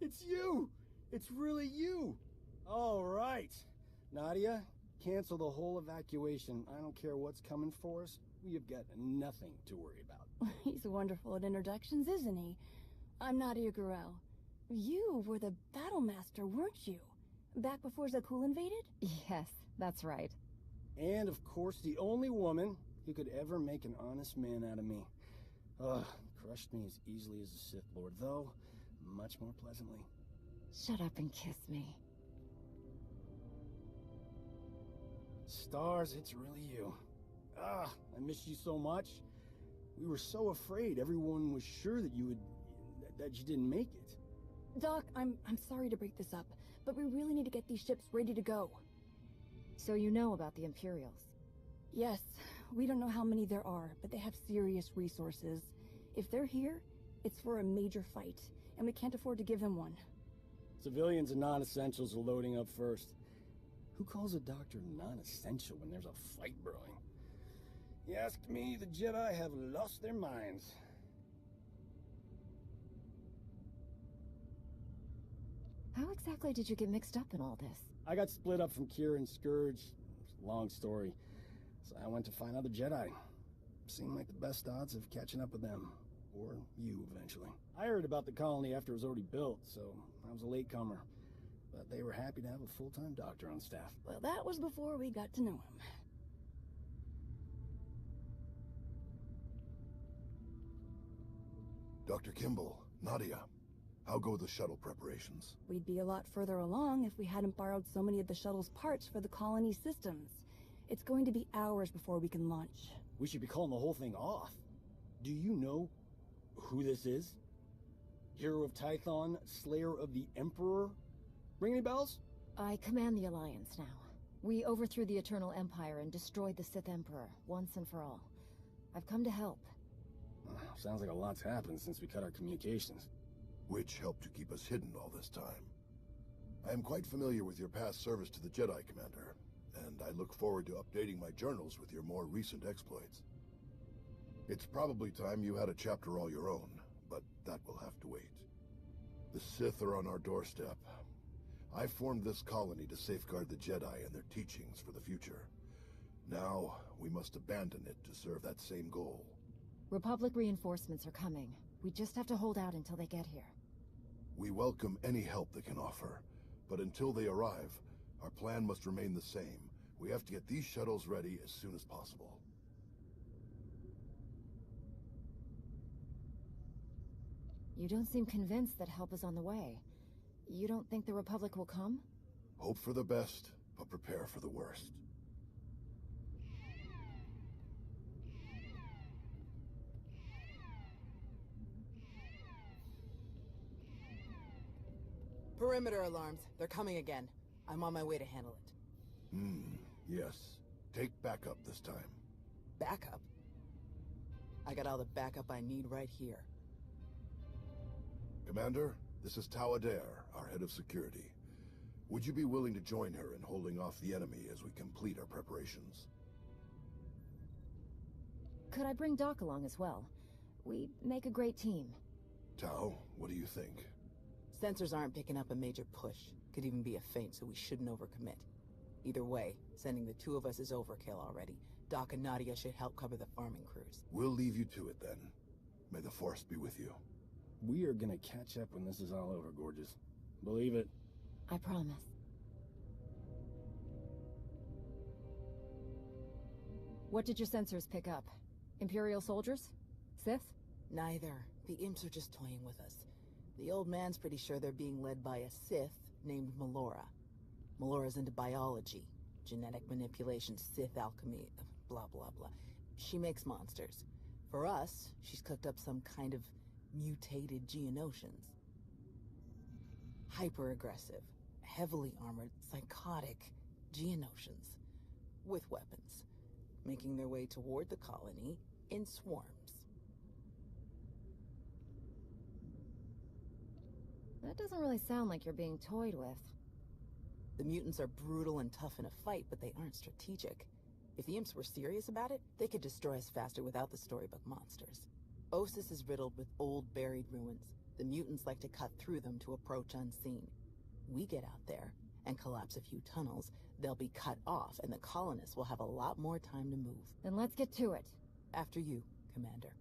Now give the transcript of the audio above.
It's you! It's really you! All right. Nadia, cancel the whole evacuation. I don't care what's coming for us. We have got nothing to worry about. He's wonderful at introductions, isn't he? I'm Nadia Gurel. You were the battle master, weren't you? Back before Zakul invaded? Yes, that's right. And of course, the only woman who could ever make an honest man out of me. Ugh, crushed me as easily as the Sith Lord, though much more pleasantly. Shut up and kiss me. Stars, it's really you. Ah, I miss you so much. We were so afraid. Everyone was sure that you didn't make it. Doc, I'm sorry to break this up, but we really need to get these ships ready to go. So you know about the Imperials? Yes, we don't know how many there are, but they have serious resources. If they're here, it's for a major fight, and we can't afford to give them one. Civilians and non-essentials are loading up first. Who calls a doctor non-essential when there's a fight brewing? You ask me, the Jedi have lost their minds. How exactly did you get mixed up in all this? I got split up from Kira and Scourge. It's a long story. So I went to find other Jedi. Seemed like the best odds of catching up with them. Or you, eventually. I heard about the colony after it was already built, so I was a latecomer. But they were happy to have a full-time doctor on staff. Well, that was before we got to know him. Dr. Kimball, Nadia, how go the shuttle preparations? We'd be a lot further along if we hadn't borrowed so many of the shuttle's parts for the colony systems. It's going to be hours before we can launch. We should be calling the whole thing off. Do you know who this is? Hero of Tython, Slayer of the Emperor? Ring any bells? I command the Alliance now. We overthrew the Eternal Empire and destroyed the Sith Emperor, once and for all. I've come to help. Sounds like a lot's happened since we cut our communications. Which helped to keep us hidden all this time. I am quite familiar with your past service to the Jedi, Commander, and I look forward to updating my journals with your more recent exploits. It's probably time you had a chapter all your own, but that will have to wait. The Sith are on our doorstep. I formed this colony to safeguard the Jedi and their teachings for the future. Now, we must abandon it to serve that same goal. Republic reinforcements are coming. We just have to hold out until they get here. We welcome any help they can offer, but until they arrive, our plan must remain the same. We have to get these shuttles ready as soon as possible. You don't seem convinced that help is on the way. You don't think the Republic will come? Hope for the best, but prepare for the worst. Perimeter alarms. They're coming again. I'm on my way to handle it. Yes. Take backup this time. Backup? I got all the backup I need right here. Commander, this is Tau Adair, our head of security. Would you be willing to join her in holding off the enemy as we complete our preparations? Could I bring Doc along as well? We make a great team. Tau, what do you think? Sensors aren't picking up a major push. Could even be a feint, so we shouldn't overcommit. Either way, sending the two of us is overkill already. Doc and Nadia should help cover the farming crews. We'll leave you to it then. May the Force be with you. We are gonna catch up when this is all over, gorgeous. Believe it. I promise. What did your sensors pick up? Imperial soldiers? Sith? Neither. The imps are just toying with us. The old man's pretty sure they're being led by a Sith named Melora. Melora's into biology, genetic manipulation, Sith alchemy, blah blah blah. She makes monsters. For us, she's cooked up some kind of mutated Geonosians. Hyper-aggressive, heavily armored, psychotic Geonosians. With weapons. Making their way toward the colony in swarms. That doesn't really sound like you're being toyed with. The mutants are brutal and tough in a fight, but they aren't strategic. If the imps were serious about it, they could destroy us faster without the storybook monsters. Osis is riddled with old, buried ruins. The mutants like to cut through them to approach unseen. We get out there and collapse a few tunnels, they'll be cut off, and the colonists will have a lot more time to move. Then let's get to it. After you, Commander.